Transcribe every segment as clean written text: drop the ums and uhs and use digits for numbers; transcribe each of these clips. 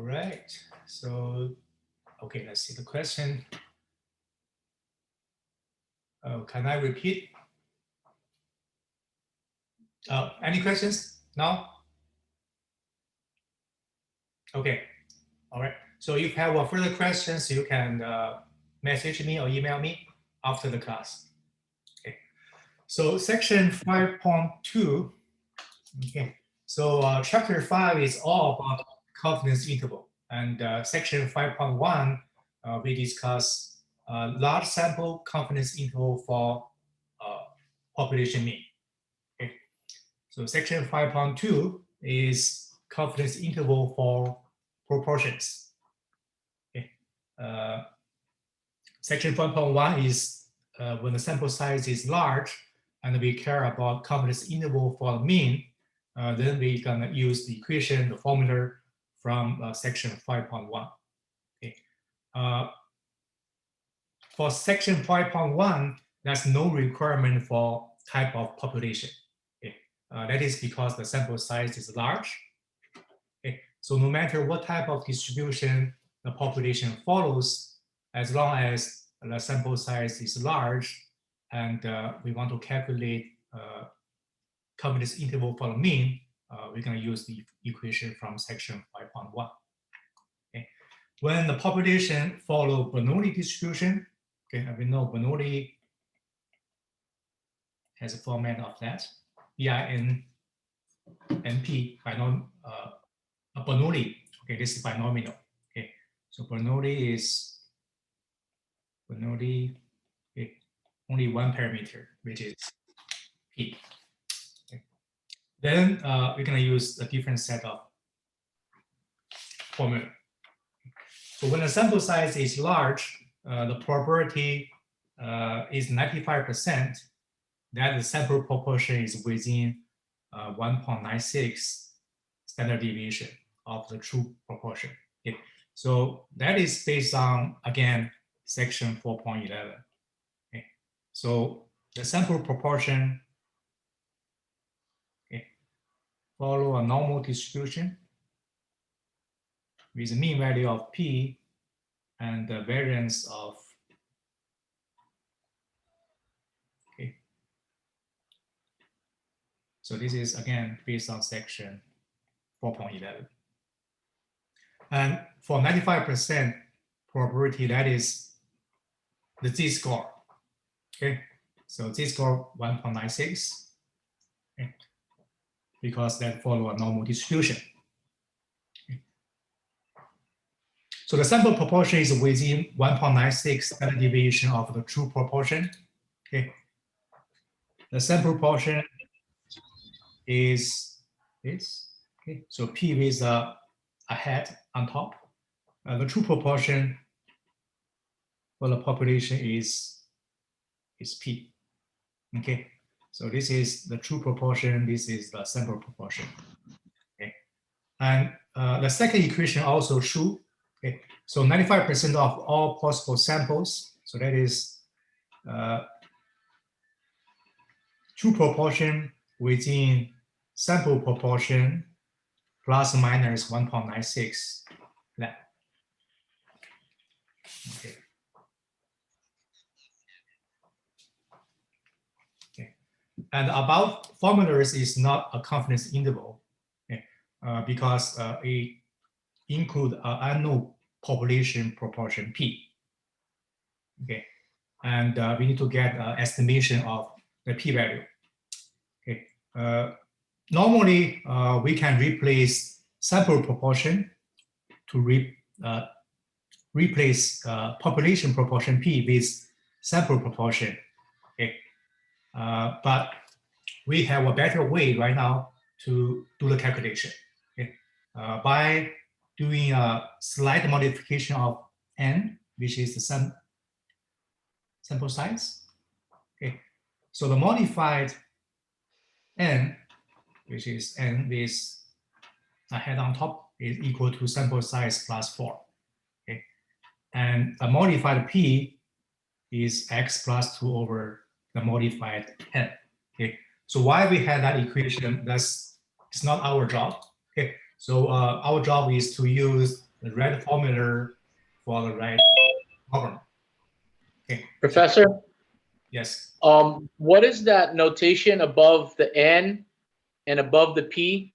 right. So, okay, let's see the question. Can I repeat? Any questions now? Okay, all right. So if you have further questions, you can message me or email me after the class. Okay. So section 5.2. Okay. So chapter 5 is all about confidence interval, and section 5.1 we discuss large sample confidence interval for population mean. Okay. So section 5.2 is confidence interval for proportions. Okay. Section 1.1 is when the sample size is large and we care about confidence interval for the mean, then we're gonna use the equation, the formula from section 5.1. Okay. For section 5.1, there's no requirement for type of population. Okay. That is because the sample size is large. Okay. So no matter what type of distribution the population follows, as long as the sample size is large and we want to calculate confidence interval for the mean, we're going to use the equation from section 5.1. Okay. When the population follow Bernoulli distribution, okay, and we know Bernoulli has a format of that, BIN NP Bernoulli. Okay, this is binomial. Okay, so Bernoulli is okay, only one parameter, which is P. Okay. Then we're going to use a different set of formula. So when the sample size is large, the probability is 95% that the sample proportion is within 1.96 standard deviation of the true proportion. Okay. So that is based on, again, section 4.11. Okay. So the sample proportion follow a normal distribution with a mean value of P and the variance of So this is again based on section 4.11. And for 95% probability, that is the z-score. Okay, so z-score 1.96, okay, because that follow a normal distribution. Okay. So the sample proportion is within 1.96 standard deviation of the true proportion. Okay, the sample proportion is this. Okay, so P with a hat on top. The true proportion for the population is P. Okay, so this is the true proportion. This is the sample proportion. Okay, and the second equation also true. Okay, so 95% of all possible samples. So that is true proportion within sample proportion plus minus 1.96 lab. Okay. Okay. And about formulas is not a confidence interval, okay, because it include unknown population proportion P. Okay, and we need to get estimation of the p-value. Okay, normally we can replace sample proportion to replace population proportion P with sample proportion. Okay, but we have a better way right now to do the calculation. Okay, by doing a slight modification of n, which is the sample size. Okay, so the modified n, which is n with a head on top, is equal to sample size plus 4. Okay, and the modified p is x plus 2 over the modified n. Okay, so why we had that equation? It's not our job. Okay, so our job is to use the right formula for the right problem. Okay. Professor? Yes. What is that notation above the N and above the P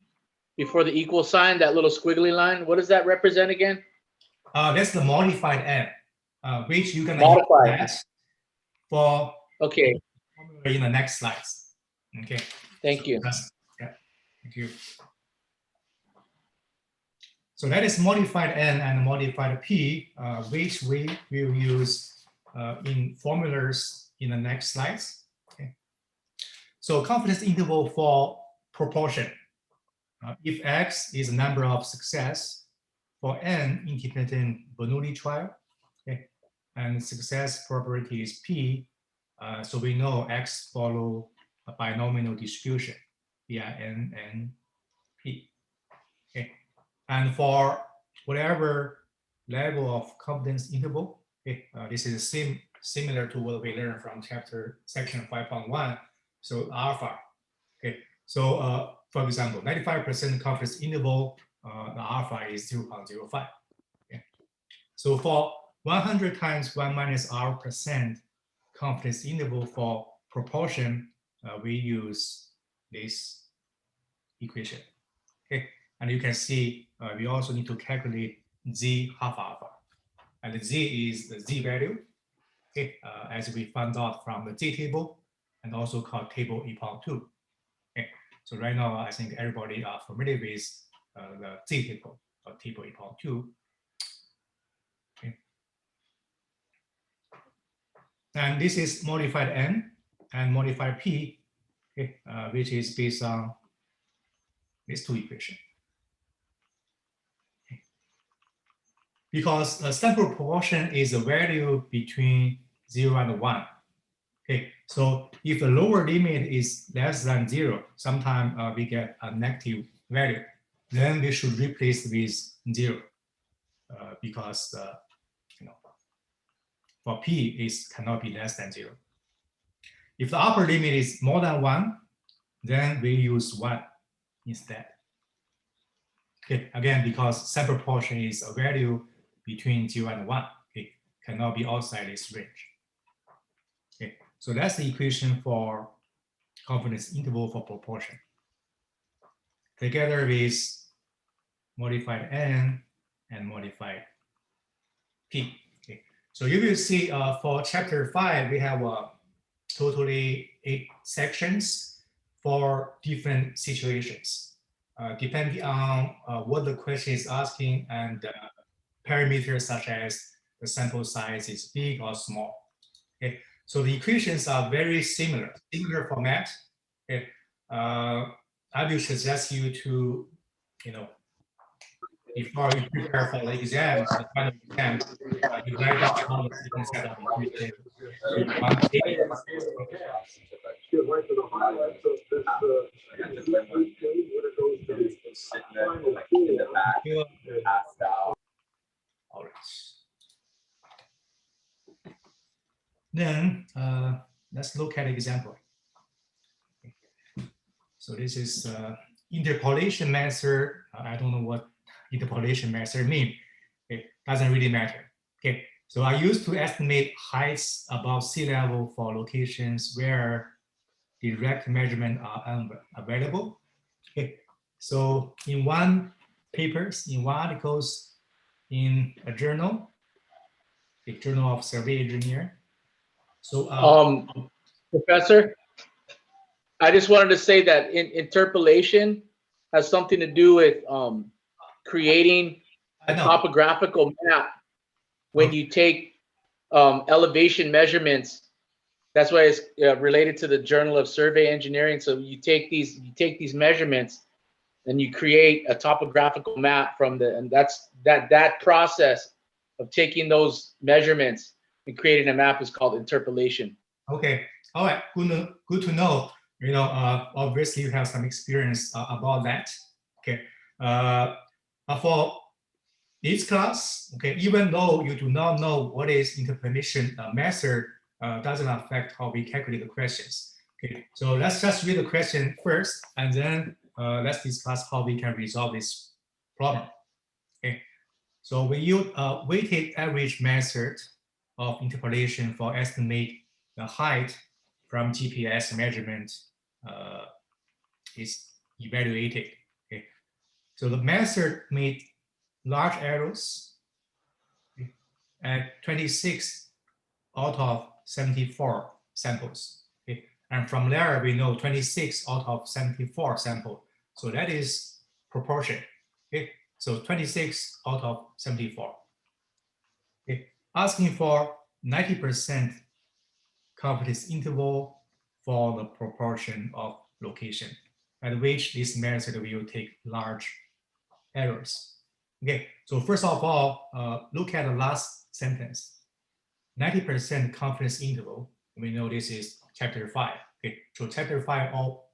before the equal sign, that little squiggly line? What does that represent again? That's the modified N, which you're going to use that for in the next slides. Okay. Thank you. Yeah. Thank you. So that is modified N and modified P, which we will use in formulas in the next slides. Okay. So confidence interval for proportion. If X is the number of success for N independent Bernoulli trial, okay, and success probability is P, so we know X follow a binomial distribution via N and P. Okay, and for whatever level of confidence interval, okay, this is similar to what we learned from section 5.1. So alpha. Okay, so for example, 95% confidence interval, the alpha is 0.05. Okay. So for 100 times 1 minus r% confidence interval for proportion, we use this equation. Okay, and you can see we also need to calculate z half alpha, and the z is the z value. Okay, as we found out from the z table, and also called table 8.2. Okay, so right now I think everybody are familiar with the z table or table 8.2. Okay, and this is modified n and modified p, okay, which is based on these two equations. Okay. Because the sample proportion is a value between 0 and 1. Okay, so if the lower limit is less than 0, sometimes we get a negative value. Then we should replace with 0 because for p is cannot be less than 0. If the upper limit is more than 1, then we use 1 instead. Okay, again, because sample proportion is a value between 0 and 1. Okay, cannot be outside this range. Okay, so that's the equation for confidence interval for proportion, together with modified n and modified p. Okay, so you will see for chapter 5, we have totally 8 sections for different situations, depending on what the question is asking and parameters such as the sample size is big or small. Okay, so the equations are very similar format. Okay, I will suggest you to, before you prepare for the exam, the final exam, you write down all the different set of equations with 1 page. All right. Then let's look at an example. So this is interpolation method. I don't know what interpolation method means. It doesn't really matter. Okay, so I used to estimate heights above sea level for locations where direct measurement are unavailable. Okay, so in one articles in a journal, the Journal of Survey Engineer. So Professor, I just wanted to say that interpolation has something to do with creating a topographical map when you take elevation measurements. That's why it's related to the Journal of Survey Engineering. So you take these measurements and you create a topographical map from and that's that process of taking those measurements and creating a map is called interpolation. Okay, all right, good to know. Obviously you have some experience about that. Okay, for this class, okay, even though you do not know what is interpolation method, doesn't affect how we calculate the questions. Okay, so let's just read the question first, and then let's discuss how we can resolve this problem. Okay, So we use a weighted average method of interpolation for estimate the height from GPS measurement is evaluated. Okay. So the method made large errors at 26 out of 74 samples. Okay. And from there, we know 26 out of 74 sample. So that is proportion. Okay. So 26 out of 74. Okay. Asking for 90% confidence interval for the proportion of location at which this method will take large errors. Okay, so first of all, look at the last sentence. 90% confidence interval. We know this is chapter 5. Okay, so chapter 5 all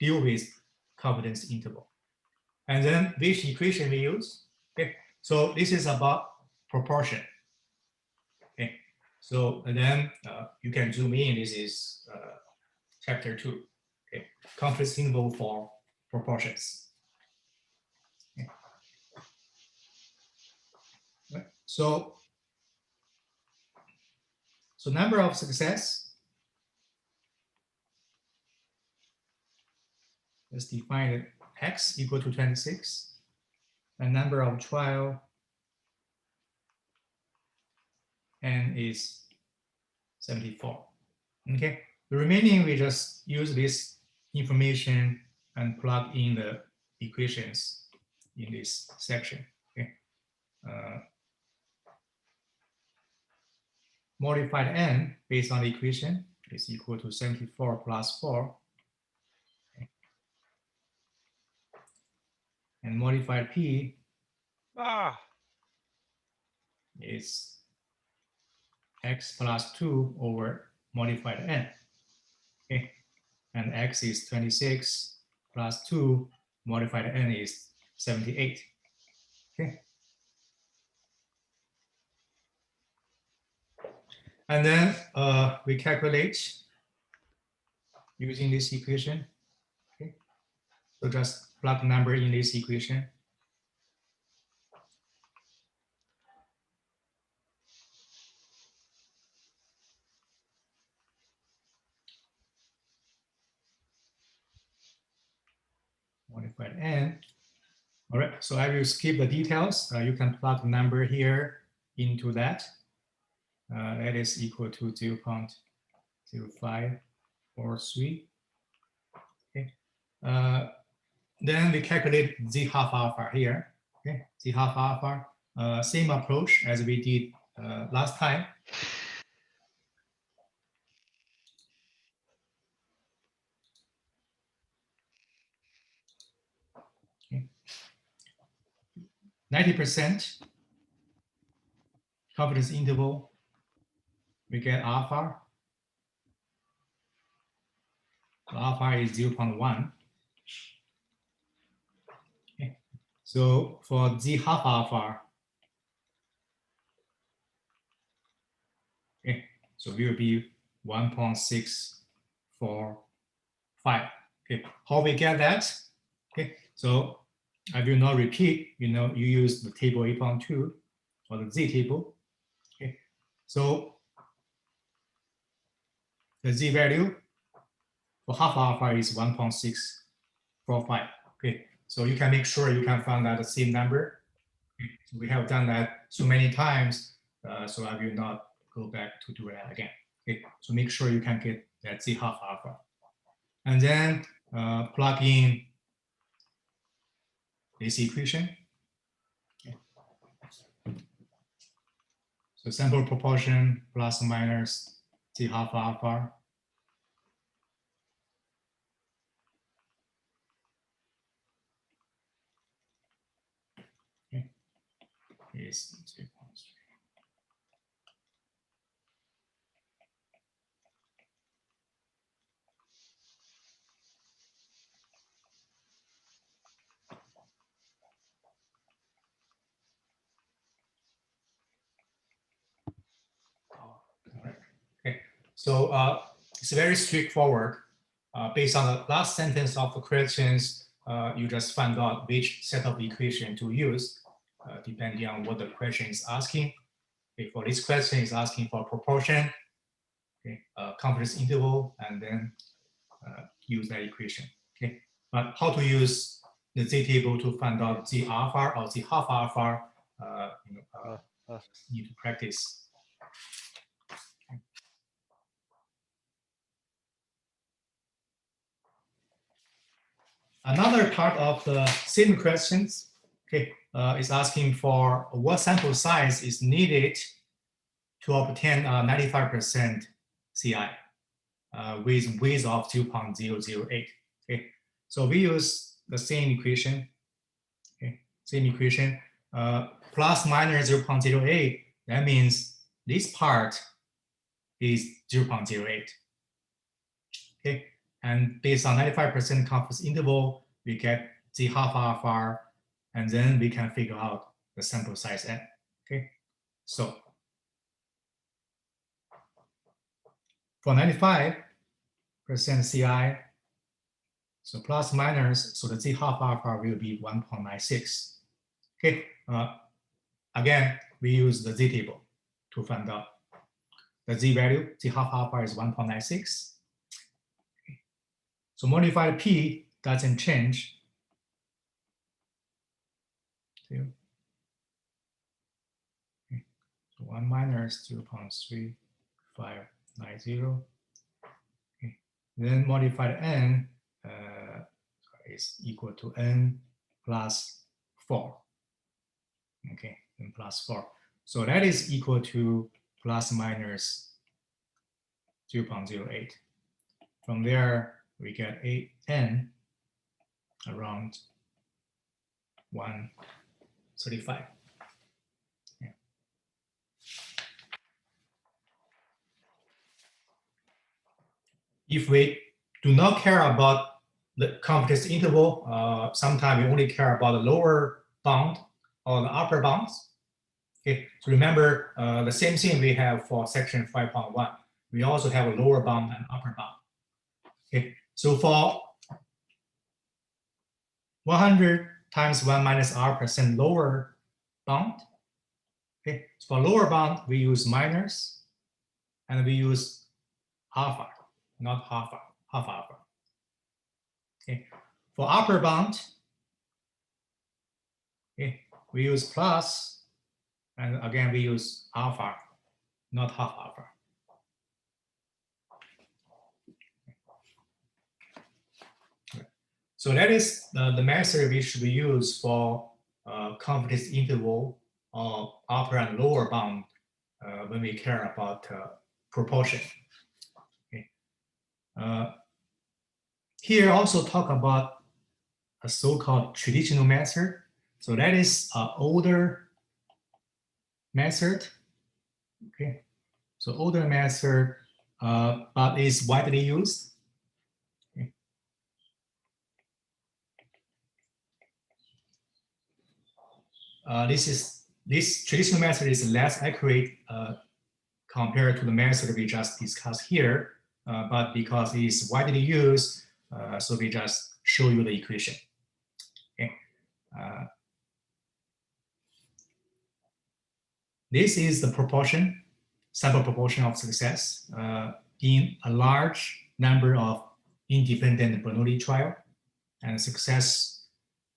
deal with confidence interval. And then which equation we use? Okay, so this is about proportion. Okay, so and then you can zoom in. This is chapter 2. Okay, confidence interval for proportions. Okay. Right. So number of success. Let's define it. X equal to 26. And number of trial N is 74. Okay. The remaining we just use this information and plug in the equations in this section. Okay. Modified N based on the equation is equal to 74 plus 4. Okay. And modified P is X plus 2 over modified N. Okay. And X is 26 plus 2, modified N is 78. Okay. And then we calculate using this equation. Okay. So just plug number in this equation. Modified N. All right, so I will skip the details. You can plug the number here into that. That is equal to 0.0543. Okay. Then we calculate z half alpha here. Okay, z half alpha. Same approach as we did last time. Okay. 90% confidence interval. We get alpha. So alpha is 0.1. Okay. So for z half alpha, okay, so we will be 1.645. Okay, how we get that? Okay, so I will not repeat. You use the table 8.2 or the z table. Okay, so the z value for half alpha is 1.645. Okay, so you can make sure you can find that the same number. Okay, so we have done that so many times, so I will not go back to do that again. Okay, so make sure you can get that z half alpha, and then plug in this equation. Okay. So sample proportion plus or minus z half alpha is 0.3. Okay, so it's very straightforward. Based on the last sentence of the questions, you just find out which set of equation to use. depending on what the question is asking. Okay, for this question is asking for proportion, okay, confidence interval, and then use that equation. Okay, but how to use the z table to find out z alpha or z half alpha, need to practice. Okay. Another part of the same questions, okay, is asking for what sample size is needed to obtain 95% CI with width of 0.008. Okay, so we use the same equation. Okay, same equation, plus minus 0.08. That means this part is 0.08. Okay, and based on 95% confidence interval, we get the half alpha, and then we can figure out the sample size n. Okay, so for 95% CI, so plus minus, so the z half alpha will be 1.96. Okay, again, we use the z table to find out the z value. Z half alpha is 1.96. Okay. So modified p doesn't change. Okay. So 1 minus 0.3590. Okay. Then modified n is equal to n plus 4. Okay, n plus 4. So that is equal to plus minus 0.08. From there, we get n around 135. Yeah. If we do not care about the confidence interval, sometimes we only care about the lower bound or the upper bounds. Okay, so remember the same thing we have for section 5.1. We also have a lower bound and upper bound. Okay, so for 100 times 1 minus r% lower bound. Okay, so for lower bound, we use minus, and we use alpha, not half alpha. Okay, for upper bound, okay, we use plus, and again we use alpha, not half alpha. So that is the method we should use for confidence interval of upper and lower bound when we care about proportion. Okay. Here also talk about a so-called traditional method. So that is an older method. Okay. So older method, but is widely used. This traditional method is less accurate compared to the method we just discussed here, but because it is widely used, so we just show you the equation. Okay. This is the proportion, sample proportion of success in a large number of independent Bernoulli trial, and success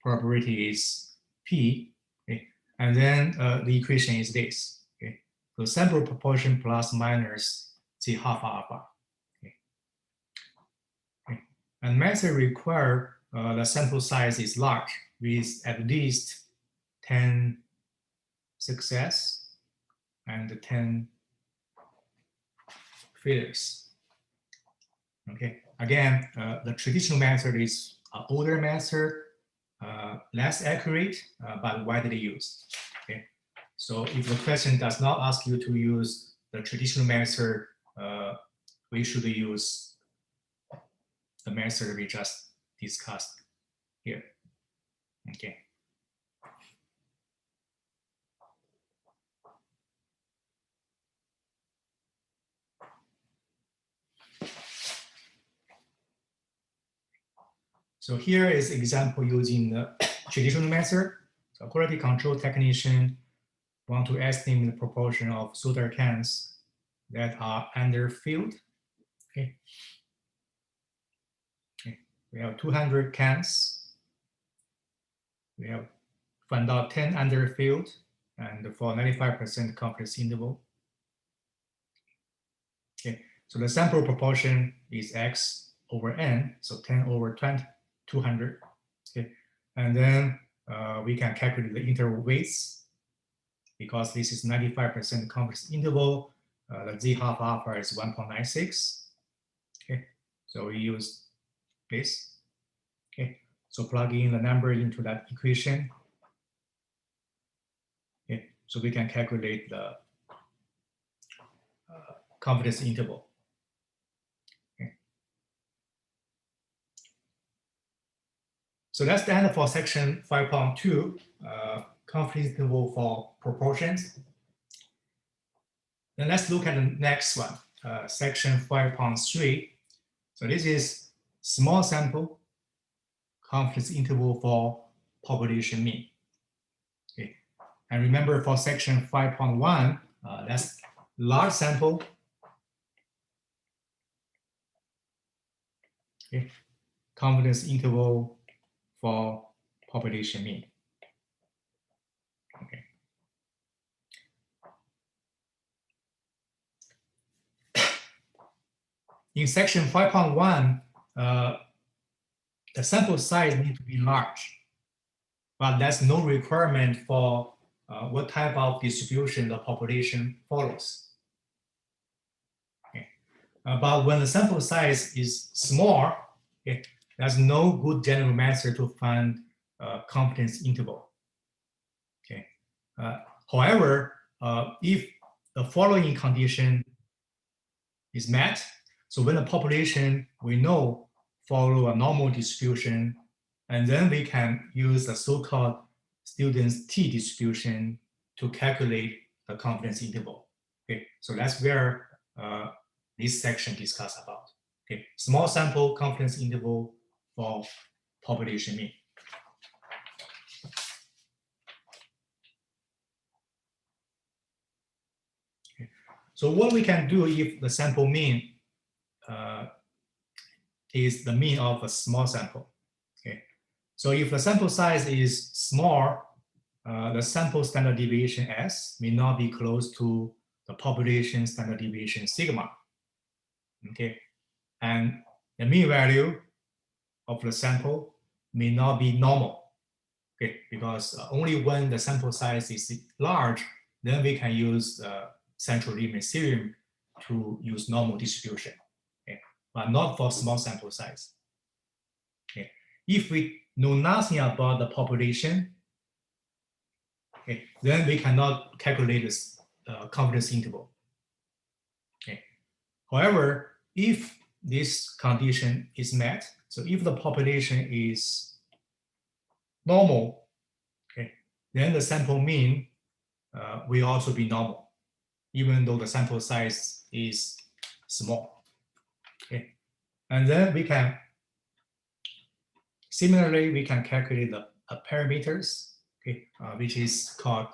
probability is P. Okay. And then the equation is this. Okay. So sample proportion plus minus z half alpha. Okay. Okay. And method require the sample size is large with at least 10 success and 10 failures. Okay. Again, the traditional method is an older method, less accurate, but widely used. Okay. So if the question does not ask you to use the traditional method, we should use the method we just discussed here. Okay. So here is example using the traditional method. So quality control technician want to estimate the proportion of soda cans that are underfilled. Okay. Okay. We have 200 cans. We have found out 10 underfilled, and for 95% confidence interval. Okay. So the sample proportion is x over n, so 10 over 20, 200. Okay. And then we can calculate the interval weights. Because this is 95% confidence interval, the z half alpha is 1.96. Okay, so we use this. Okay, so plug in the number into that equation. Okay, so we can calculate the confidence interval. Okay. So that's the end for section 5.2, confidence interval for proportions. Then let's look at the next one, section 5.3. So this is small sample confidence interval for population mean. Okay. And remember for section 5.1, that's large sample. Okay. Confidence interval for population mean. Okay. In section 5.1, the sample size needs to be large, but there's no requirement for what type of distribution the population follows. Okay. But when the sample size is small, okay, there's no good general method to find confidence interval. Okay. However, if the following condition is met, so when the population we know follow a normal distribution, and then we can use the so-called student's t distribution to calculate the confidence interval. Okay, so that's where this section discuss about. Okay, small sample confidence interval for population mean. Okay. So what we can do if the sample mean is the mean of a small sample. Okay, so if the sample size is small, the sample standard deviation s may not be close to the population standard deviation sigma. Okay, and the mean value of the sample may not be normal. Okay, because only when the sample size is large, then we can use central limit theorem to use normal distribution. Okay, but not for small sample size. Okay, if we know nothing about the population, okay, then we cannot calculate this confidence interval. Okay. However, if this condition is met, so if the population is normal, okay, then the sample mean will also be normal, even though the sample size is small. Okay, and then we can similarly we can calculate the parameters, okay, which is called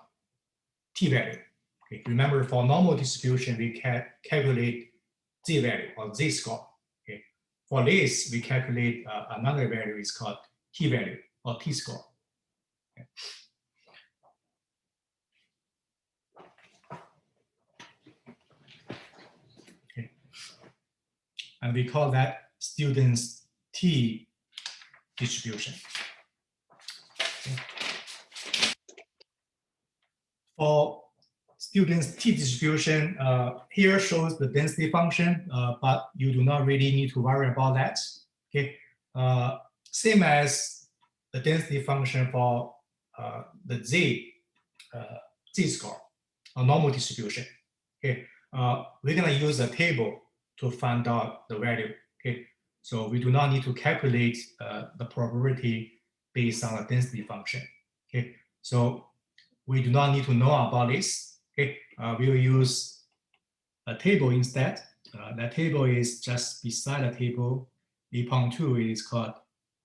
t-value. Okay, remember for normal distribution we can calculate z-value or z-score. Okay, for this we calculate another value is called t-value or t-score. Okay. Okay. And we call that student's t distribution. Okay. For student's t distribution, here shows the density function, but you do not really need to worry about that. Okay, same as the density function for the z-score, a normal distribution. Okay, we're gonna use a table to find out the value. Okay, so we do not need to calculate the probability based on the density function. Okay, so we do not need to know about this. Okay, we will use a table instead. That table is just beside the table 8.2. It is called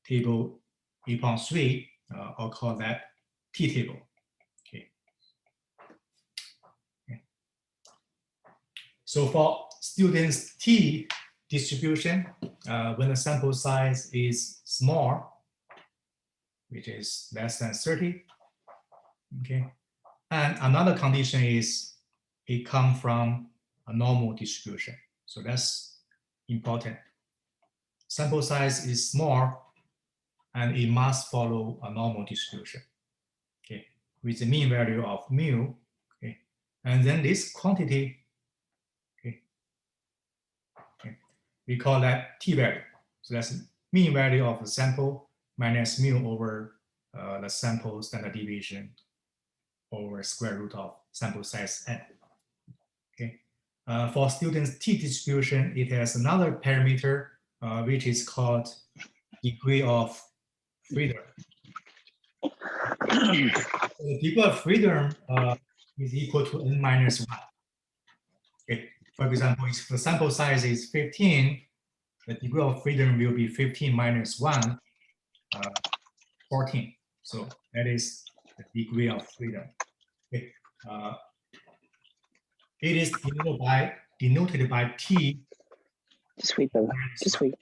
table 8.3. I'll call that t-table. Okay. So for students t distribution, when the sample size is small, which is less than 30, okay, and another condition is it comes from a normal distribution. So that's important. Sample size is small and it must follow a normal distribution, okay, with the mean value of mu, okay, and then this quantity, okay, we call that t-value. So that's mean value of the sample minus mu over the sample standard deviation over square root of sample size n. Okay. For students t distribution, it has another parameter which is called degree of freedom. So the degree of freedom is equal to n minus 1. Okay. For example, if the sample size is 15, the degree of freedom will be 15 minus 1, 14. So that is the degree of freedom. Okay. It is denoted by t. Just wait, brother. Just wait.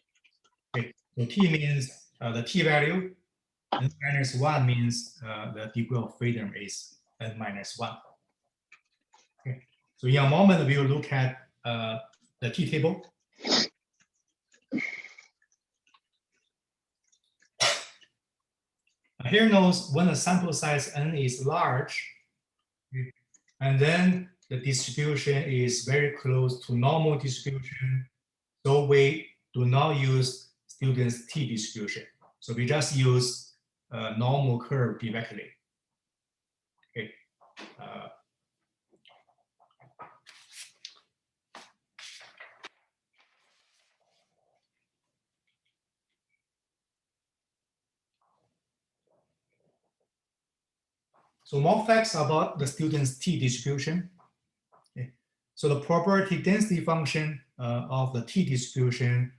Okay. So t means the t value, n minus 1 means the degree of freedom is n minus 1. Okay. So in a moment, we will look at the t table. Here notes when the sample size n is large, and then the distribution is very close to normal distribution, so we do not use students t distribution. So we just use a normal curve directly. Okay. So more facts about the students t distribution. Okay. So the probability density function of the t distribution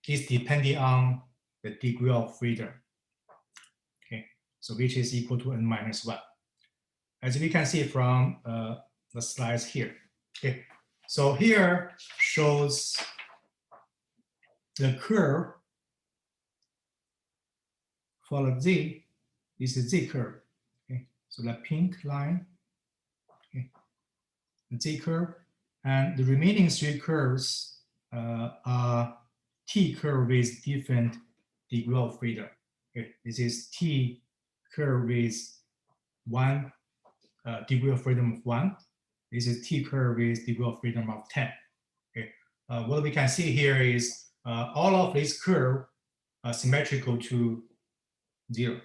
is depending on the degree of freedom. Okay, so which is equal to n minus 1. As we can see from the slides here. Okay, so here shows the curve for the z. This is z curve. Okay, so the pink line, okay, the z curve, and the remaining three curves are t curve with different degree of freedom. Okay, this is t curve with 1 degree of freedom of 1. This is t curve with degree of freedom of 10. Okay, what we can see here is all of these curves are symmetrical to 0.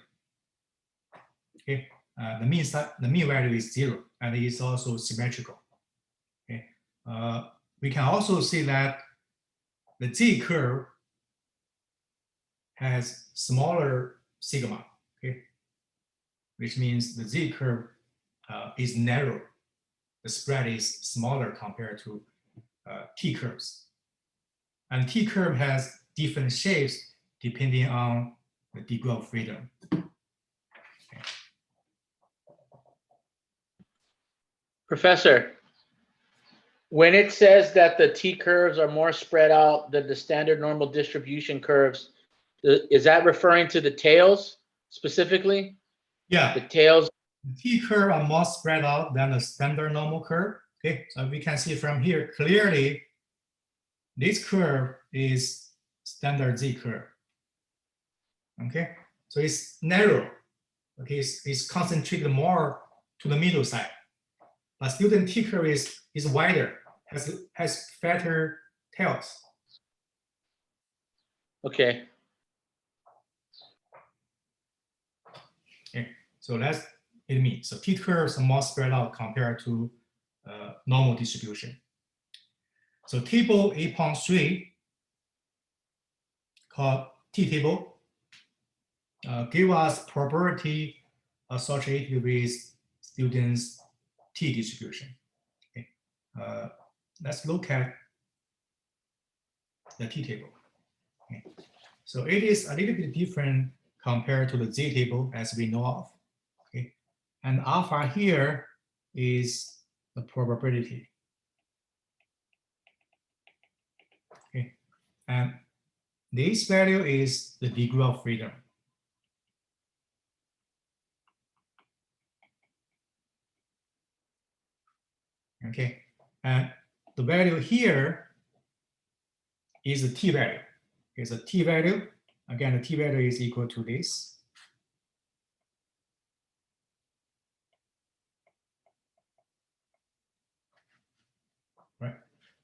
Okay, the mean value is 0, and it is also symmetrical. Okay, we can also see that the z curve has smaller sigma. Okay, which means the z curve is narrow. The spread is smaller compared to t curves. And t curve has different shapes depending on the degree of freedom. Okay. Professor, when it says that the t curves are more spread out than the standard normal distribution curves, is that referring to the tails specifically? Yeah. The tails. The t curve are more spread out than the standard normal curve. Okay, so we can see from here clearly this curve is standard z curve. Okay, so it's narrow. Okay, it's concentrated more to the middle side. But student t curve is wider, has fatter tails. Okay. Okay, so that's it means. So t curves are more spread out compared to normal distribution. So table 8.3 called t table give us probability associated with students t distribution. Okay, let's look at the t table. Okay. So it is a little bit different compared to the z table as we know of. Okay, and alpha here is the probability. Okay, and this value is the degree of freedom. Okay, and the value here is the t value. Is a t value. Again, the t value is equal to this. Right.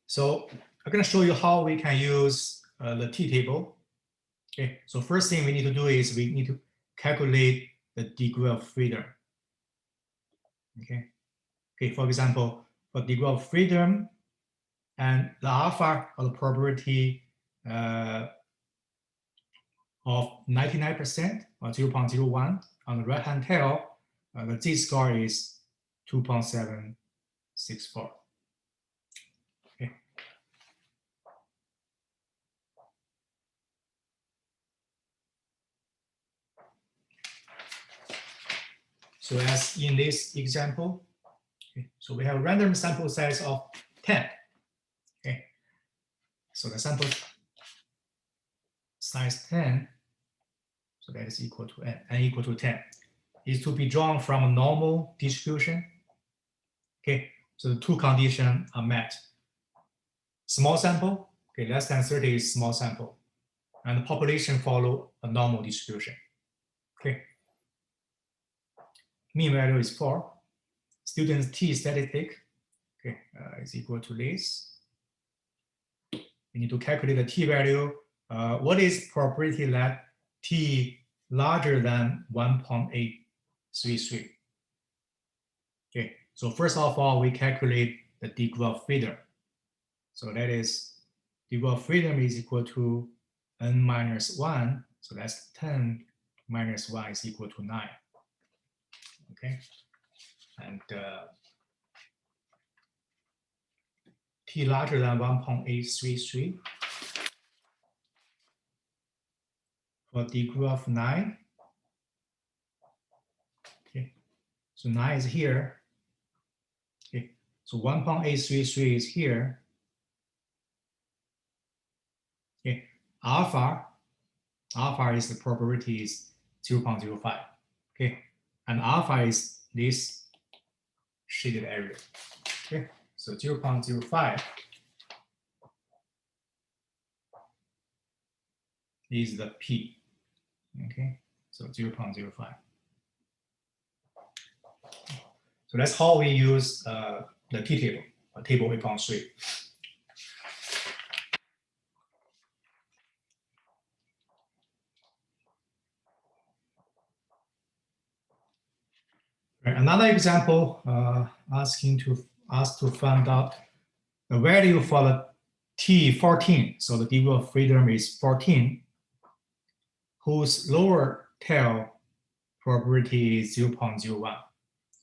So I'm going to show you how we can use the t table. Okay. So first thing we need to do is we need to calculate the degree of freedom. Okay. Okay. For example, for degree of freedom and the alpha or the probability of 99% or 0.01 on the right-hand tail, the z-score is 2.764. Okay. So as in this example, okay, so we have a random sample size of 10. Okay. So the sample size 10, so that is equal to n equal to 10, is to be drawn from a normal distribution. Okay, so the two conditions are met. Small sample, okay, less than 30 is small sample, and the population follow a normal distribution. Okay, mean value is 4. Student's t statistic, okay, is equal to this. We need to calculate the t value. What is probability that t larger than 1.833? Okay, so first of all, we calculate the degree of freedom. So that is degree of freedom is equal to n minus 1. So that's 10 minus 1 is equal to 9. Okay, and t larger than 1.833 for degree of 9. Okay, so 9 is here. Okay, so 1.833 is here. Okay, alpha is the probability is 0.05. Okay, and alpha is this shaded area. Okay, so 0.05 is the p. Okay, so 0.05. So that's how we use the t table, table 8.3. Right, another example asking us to find out the value for the t14. So the degree of freedom is 14, whose lower tail probability is 0.01.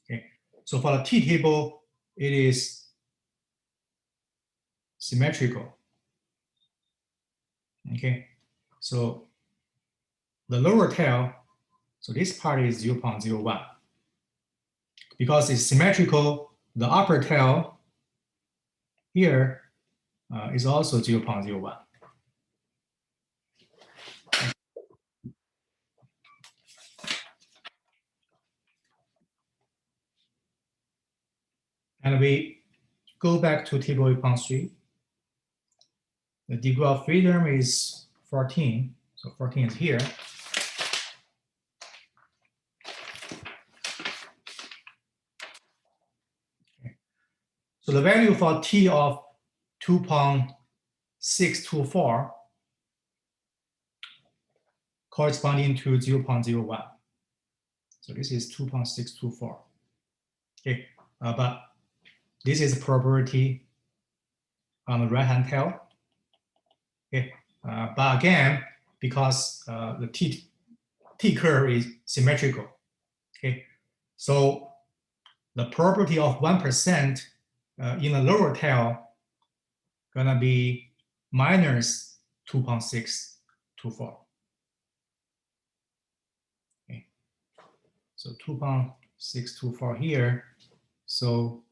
Okay, so for the t table, it is symmetrical. Okay, so the lower tail, so this part is 0.01. Because it's symmetrical, the upper tail here is also 0.01. And we go back to table 8.3. The degree of freedom is 14. So 14 is here. Okay. So the value for t of 2.624 corresponding to 0.01. So this is 2.624. Okay, but this is probability on the right-hand tail. Okay, but again, because the t curve is symmetrical. Okay, so the probability of 1% in the lower tail gonna be minus 2.624. So 2.624 here. So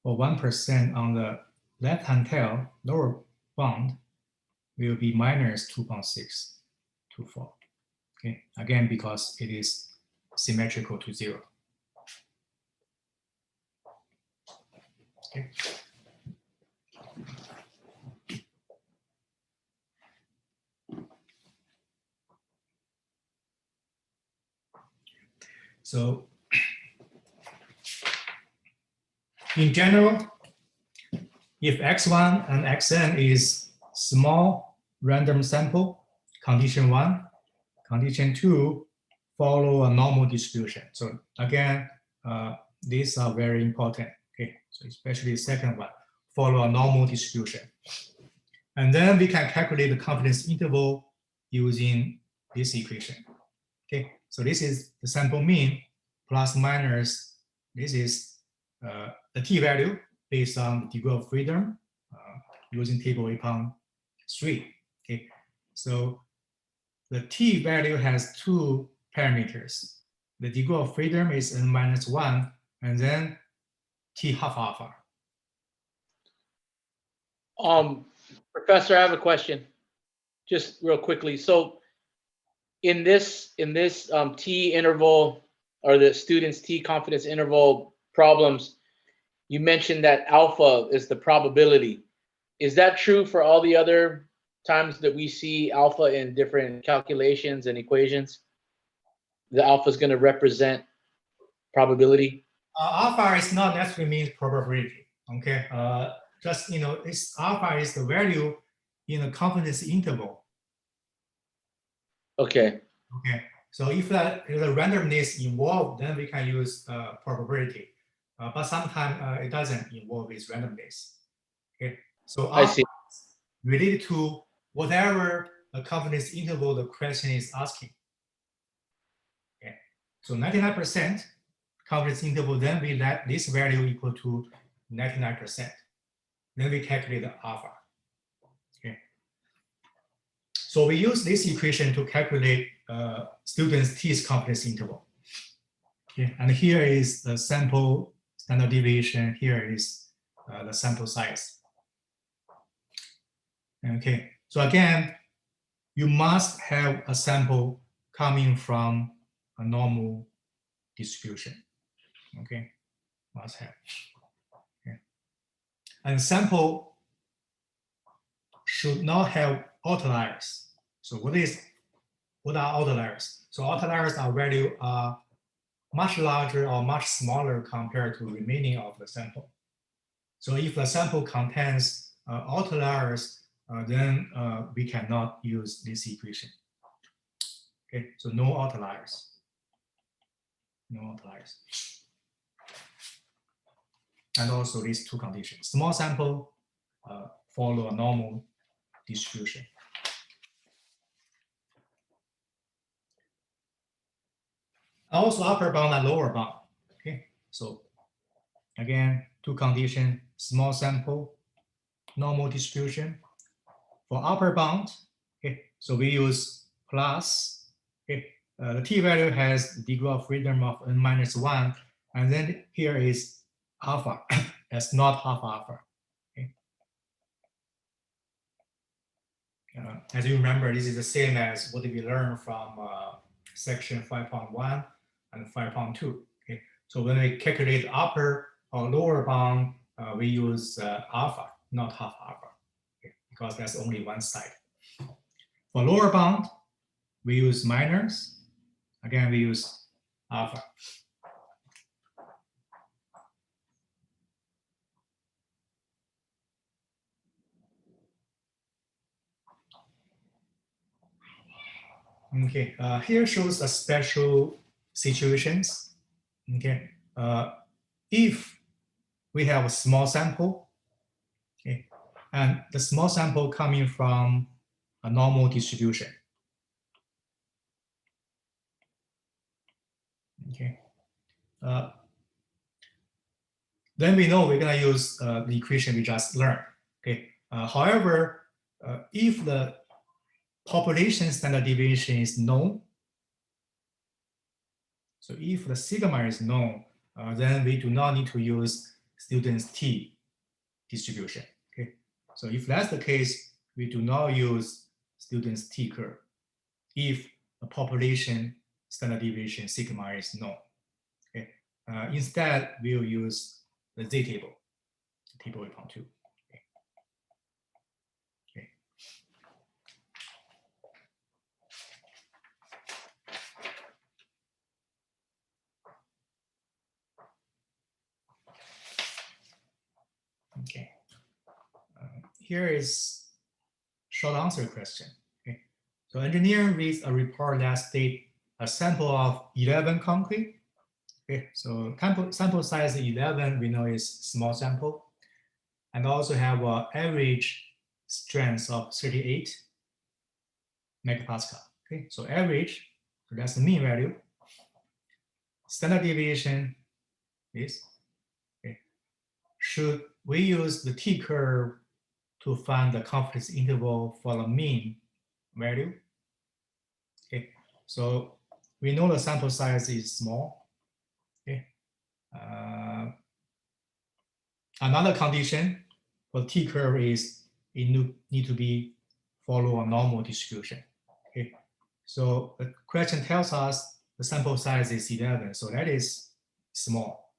for 1% on the left-hand tail, lower bound will be minus 2.624. Okay, again, because it is symmetrical to 0. Okay. So in general, if x1 and xn is small random sample, condition 1, condition 2 follow a normal distribution. So again, these are very important. Okay, so especially the second one, follow a normal distribution. And then we can calculate the confidence interval using this equation. Okay, so this is the sample mean plus minus, this is the t-value based on the degree of freedom using table 8.3. Okay, so the t-value has two parameters. The degree of freedom is n-1, and then t half alpha. Professor, I have a question, just real quickly. So in this t interval, or the student's t confidence interval problems, you mentioned that alpha is the probability. Is that true for all the other times that we see alpha in different calculations and equations? The alpha is going to represent probability? Alpha is not necessarily means probability. Okay, just it's alpha is the value in the confidence interval. Okay. Okay, so if the randomness involved, then we can use probability, but sometimes it doesn't involve this randomness. Okay, so I see. related to whatever the confidence interval the question is asking. Okay, so 99% confidence interval, then we let this value equal to 99%. Then we calculate the alpha. Okay, so we use this equation to calculate students' t confidence interval. Okay, and here is the sample standard deviation. Here is the sample size. Okay, so again, you must have a sample coming from a normal distribution. Okay, must have. Okay, and sample should not have outliers. So what are outliers? So outliers are value much larger or much smaller compared to remaining of the sample. So if the sample contains outliers, then we cannot use this equation. Okay, so no outliers. No outliers. And also these two conditions. Small sample follow a normal distribution. Also upper bound and lower bound. Okay, so again, two conditions, small sample, normal distribution. For upper bound, okay, so we use plus, okay, the t-value has the degree of freedom of n-1, and then here is alpha, that's not half alpha. Okay. As you remember, this is the same as what we learned from section 5.1 and 5.2. Okay, so when we calculate upper or lower bound, we use alpha, not half alpha, okay, because that's only one side. For lower bound, we use minus. Again, we use alpha. Okay, here shows the special situations. Okay, if we have a small sample, okay, and the small sample coming from a normal distribution. Okay, then we know we're gonna use the equation we just learned. Okay, however, if the population standard deviation is known, So if the sigma is known, then we do not need to use students T distribution. Okay. So if that's the case, we do not use students T curve if the population standard deviation sigma is known. Okay. Instead, we'll use the Z table, table upon 2. Okay. Okay. Okay. Here is short answer question. Okay. So engineer reads a report that states a sample of 11 concrete. Okay. So sample size 11 we know is small sample, and also have an average strength of 38 megapascal. Okay. So average, so that's the mean value. Standard deviation is, okay. Should we use the T curve to find the confidence interval for the mean value? Okay, so we know the sample size is small. Okay, another condition for T curve is it need to be follow a normal distribution. Okay, so the question tells us the sample size is 11, so that is small.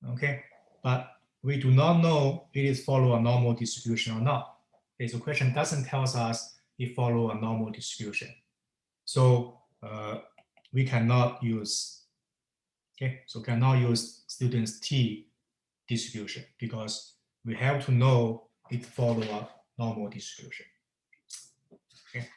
Okay, but we do not know it is follow a normal distribution or not. Okay, so question doesn't tell us it follow a normal distribution. So we cannot use, okay, so cannot use students T distribution because we have to know it follow a normal distribution. Okay.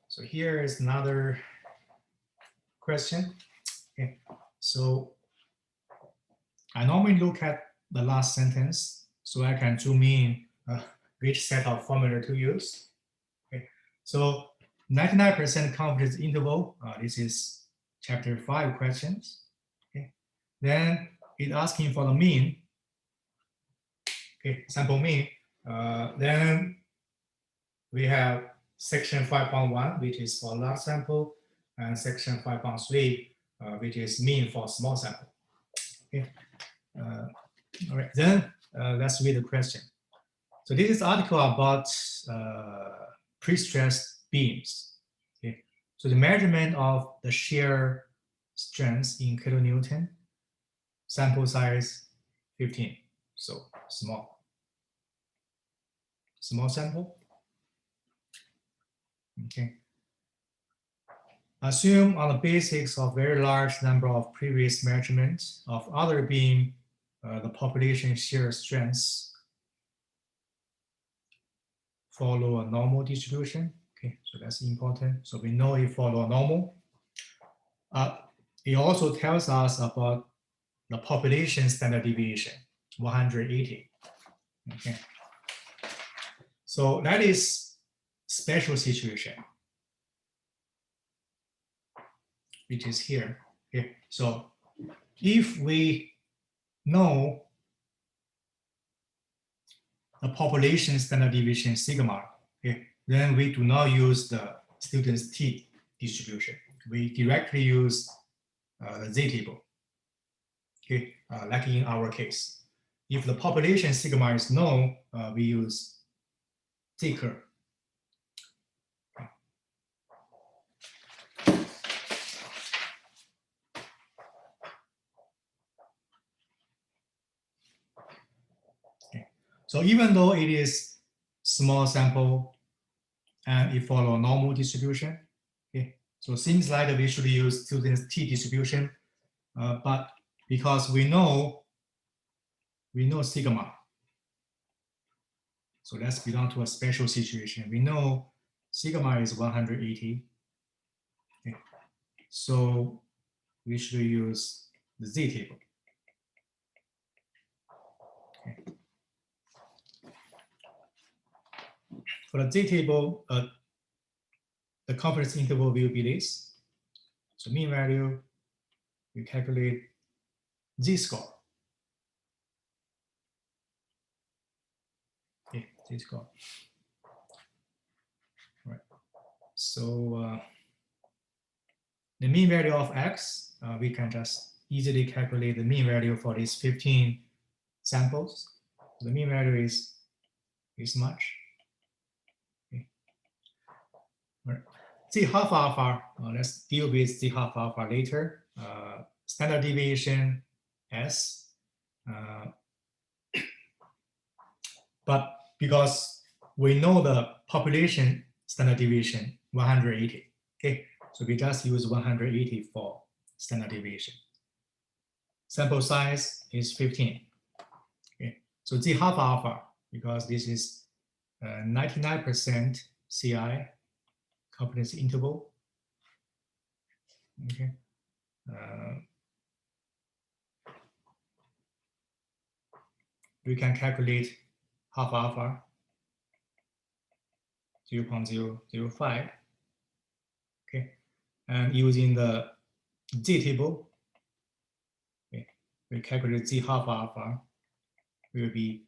So here is another question. Okay. So I normally look at the last sentence so I can zoom in which set of formula to use. Okay. So 99% confidence interval, this is chapter 5 questions. Okay. Then it's asking for the mean. Okay, sample mean. Then we have section 5.1, which is for large sample, and section 5.3, which is mean for small sample. Okay. All right, then let's read the question. So this is article about pre-stressed beams. Okay. So the measurement of the shear strength in kilonewton, sample size 15, so small sample. Okay. Assume on the basis of very large number of previous measurements of other beam, the population shear strength follow a normal distribution. Okay, so that's important. So we know it follow a normal. It also tells us about the population standard deviation, 180. Okay. So that is special situation, which is here. Okay. So if we know the population standard deviation sigma, okay, then we do not use the students T distribution. We directly use the Z table, okay, like in our case. If the population sigma is known, we use Z curve. Okay. So even though it is small sample and it follow normal distribution, okay, so seems like we should use students T distribution, but because we know sigma, so let's belong to a special situation. We know sigma is 180. Okay. So we should use the Z table. Okay. For the Z table, the confidence interval will be this. So mean value, we calculate Z score. Z-score. Right. So the mean value of x, we can just easily calculate the mean value for these 15 samples. The mean value is much. Okay. Right. Z half alpha, let's deal with Z half alpha later. Standard deviation S. But because we know the population standard deviation 180, okay, so we just use 180 for standard deviation. Sample size is 15. Okay, so Z half alpha, because this is 99% CI confidence interval. Okay. We can calculate half alpha 0.005. Okay, and using the Z table, okay, we calculate Z half alpha will be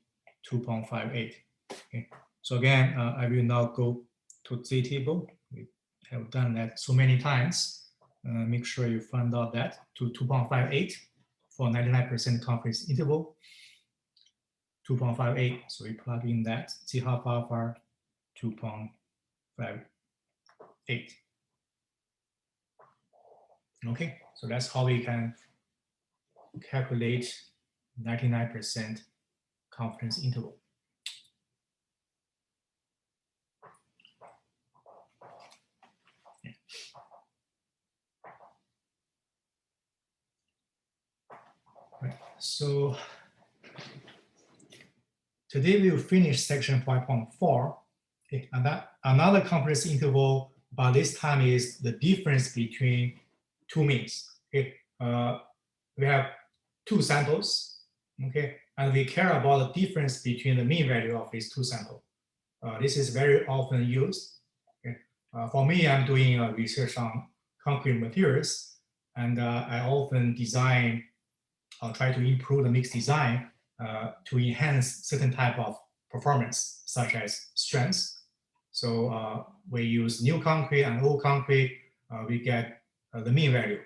2.58. Okay, so again, I will not go to Z table. We have done that so many times. Make sure you find out that to 2.58 for 99% confidence interval. 2.58. So we plug in that Z half alpha 2.58. Okay, so that's how we can calculate 99% confidence interval. Yeah. Right. So today we will finish section 5.4. Okay, and that another confidence interval, but this time is the difference between two means. Okay, we have two samples. Okay, and we care about the difference between the mean value of these two samples. This is very often used. Okay, for me, I'm doing research on concrete materials, and I often design or try to improve the mix design to enhance certain type of performance, such as strength. So we use new concrete and old concrete. We get the mean value,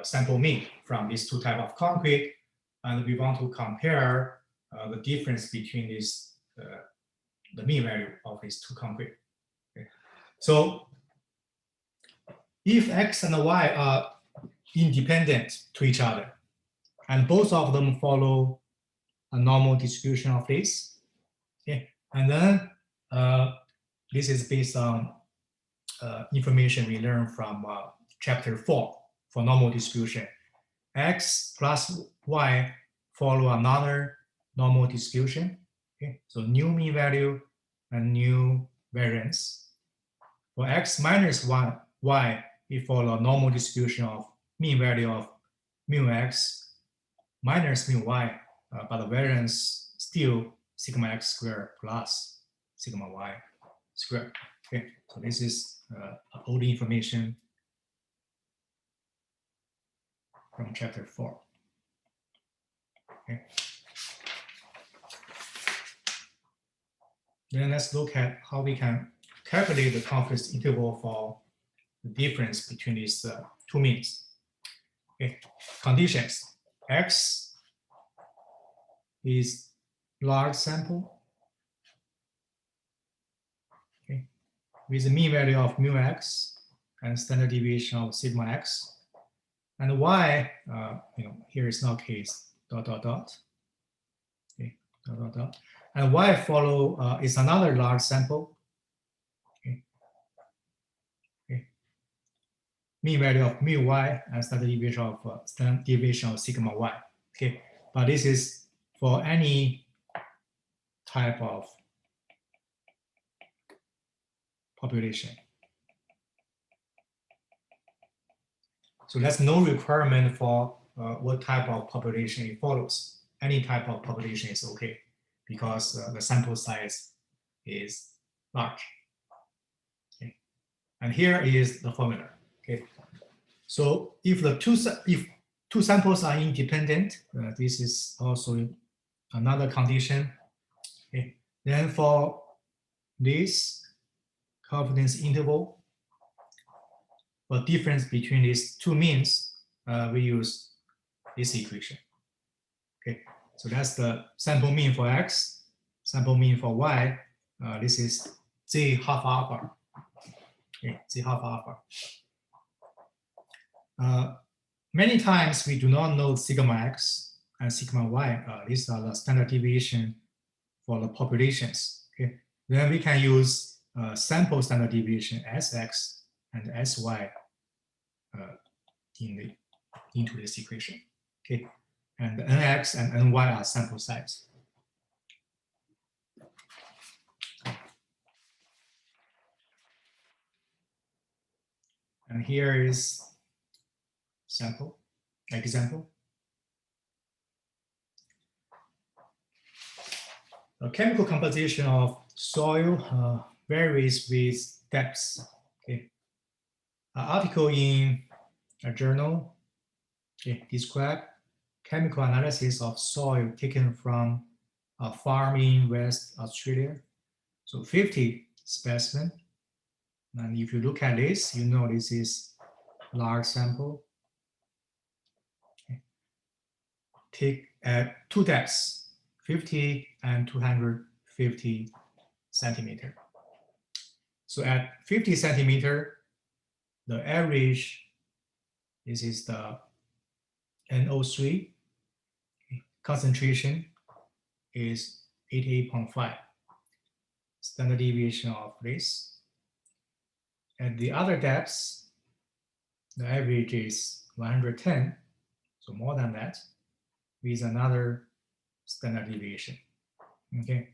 sample mean from these two type of concrete, and we want to compare the difference between these the mean value of these two concrete. Okay. So if x and y are independent to each other, and both of them follow a normal distribution of this, okay, and then this is based on information we learned from chapter 4 for normal distribution. X plus y follow another normal distribution. Okay, so new mean value and new variance. For x minus 1, y, we follow a normal distribution of mean value of mu x minus mu y, but the variance still sigma x squared plus sigma y squared. Okay, so this is all the information from chapter 4. Okay. Then let's look at how we can calculate the confidence interval for the difference between these two means. Okay. Conditions: x is large sample, okay, with a mean value of mu x and standard deviation of sigma x, and y, here is not case dot dot dot, okay, dot dot dot, and y follow is another large sample, okay, okay, mean value of mu y and standard deviation of sigma y, okay, but this is for any type of population. So that's no requirement for what type of population it follows. Any type of population is okay because the sample size is large. Okay. And here is the formula. Okay. So if two samples are independent, this is also another condition. Okay. Then for this confidence interval for difference between these two means, we use this equation. Okay, so that's the sample mean for x, sample mean for y. This is z half alpha. Okay, z half alpha. Many times we do not know sigma x and sigma y. These are the standard deviation for the populations. Okay, then we can use sample standard deviation Sx and Sy into this equation. Okay, and Nx and Ny are sample size. And here is sample example. The chemical composition of soil varies with depths. Okay, an article in a journal describe chemical analysis of soil taken from a farm in West Australia. So 50 specimen. And if you look at this, you know this is large sample. Okay. Take at two depths, 50 and 250 centimeter. So at 50 centimeter, the average, this is the NO3 concentration is 88.5. Standard deviation of this. At the other depths, the average is 110, so more than that, with another standard deviation. Okay,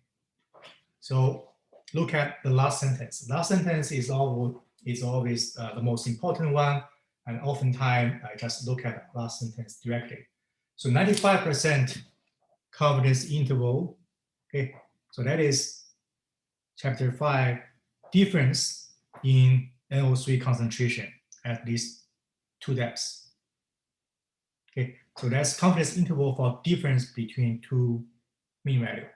so look at the last sentence. Last sentence is always the most important one, and oftentimes I just look at the last sentence directly. So 95% confidence interval. Okay, so that is chapter 5, difference in NO3 concentration at these two depths. Okay, so that's confidence interval for difference between two mean value.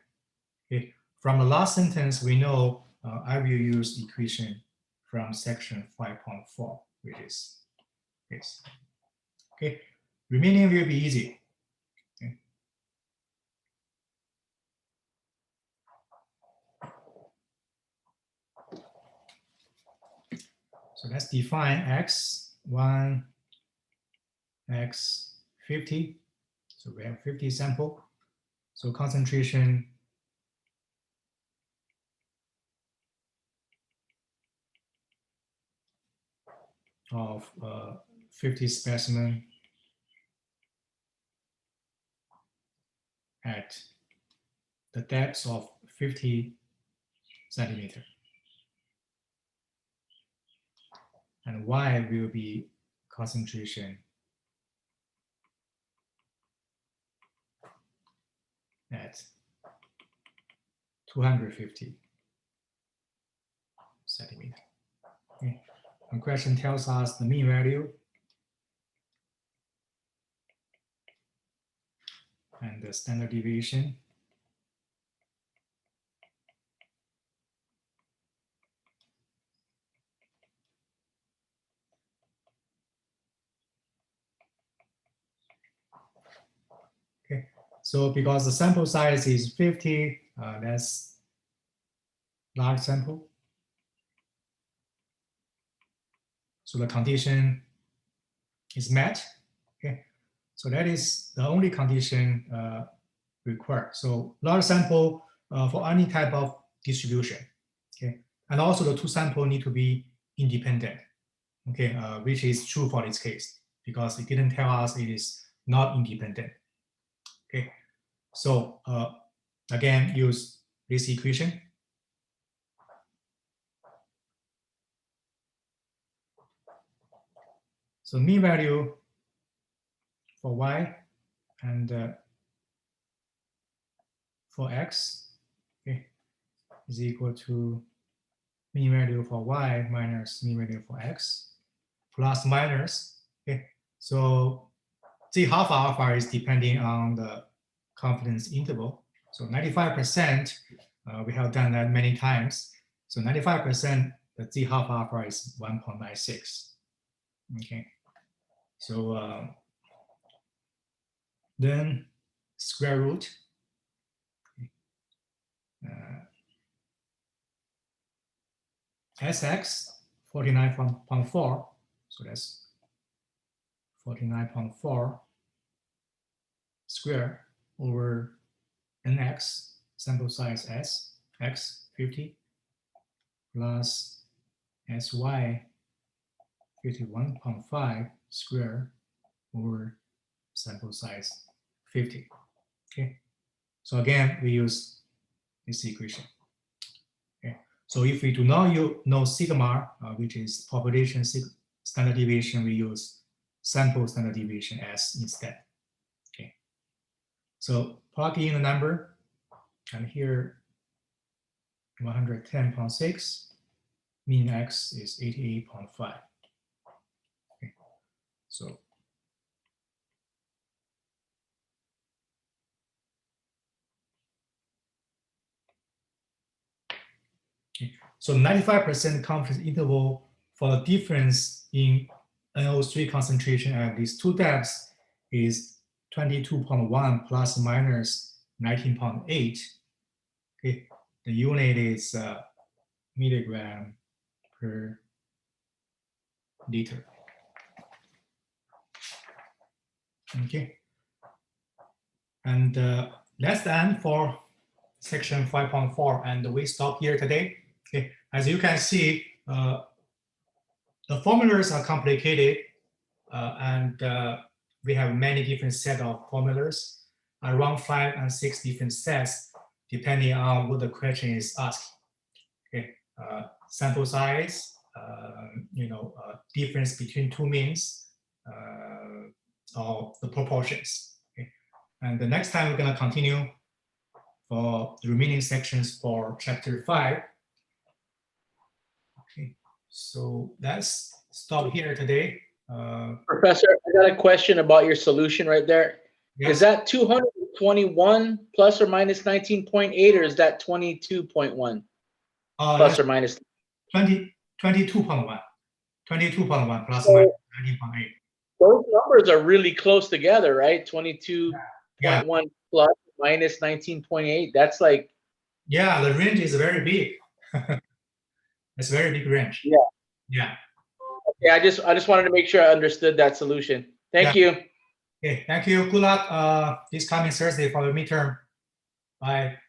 Okay, from the last sentence, we know I will use equation from section 5.4, which is this. Okay, remaining will be easy. Okay. So let's define x1, x50. So we have 50 sample. So concentration of 50 specimen at the depth of 50 centimeter. And y will be concentration at 250 centimeter. Okay. The question tells us the mean value and the standard deviation. Okay, so because the sample size is 50, that's large sample. So the condition is met. Okay, so that is the only condition required. So large sample for any type of distribution. Okay, and also the two sample need to be independent. Okay, which is true for this case because it didn't tell us it is not independent. Okay, so again use this equation. So mean value for y and for x, okay, is equal to mean value for y minus mean value for x plus minus. Okay, so z half alpha is depending on the confidence interval. So 95%, we have done that many times. So 95%, the z half alpha is 1.96. Okay. So then square root. Sx 49.4, so that's 49.4 square over nx, sample size s, x 50, plus sy 51.5 square over sample size 50. Okay, so again, we use this equation. Okay, so if we do not know sigma, which is population standard deviation, we use sample standard deviation s instead. Okay, so plug in the number, and here 110.6, mean x is 88.5. Okay, so so 95% confidence interval for the difference in NO3 concentration at these two depths is 22.1 plus minus 19.8. Okay, the unit is milligram per liter. Okay, and that's the end for section 5.4, and we stop here today. Okay, as you can see, the formulas are complicated, and we have many different set of formulas, around 5 and 6 different sets, depending on what the question is asked. Okay, sample size, difference between two means, or the proportions. Okay, and the next time we're going to continue for the remaining sections for chapter 5. Okay, so let's stop here today. Professor, I got a question about your solution right there. Yes. Is that 221 plus or minus 19.8, or is that 22.1 plus or minus? 22.1. 22.1 plus or minus 19.8. Those numbers are really close together, right? 22.1 plus minus 19.8. That's like. Yeah, the range is very big. It's a very big range. Yeah. Yeah. Okay, I just wanted to make sure I understood that solution. Thank you. Okay, thank you. Good luck this coming Thursday for the midterm. Bye.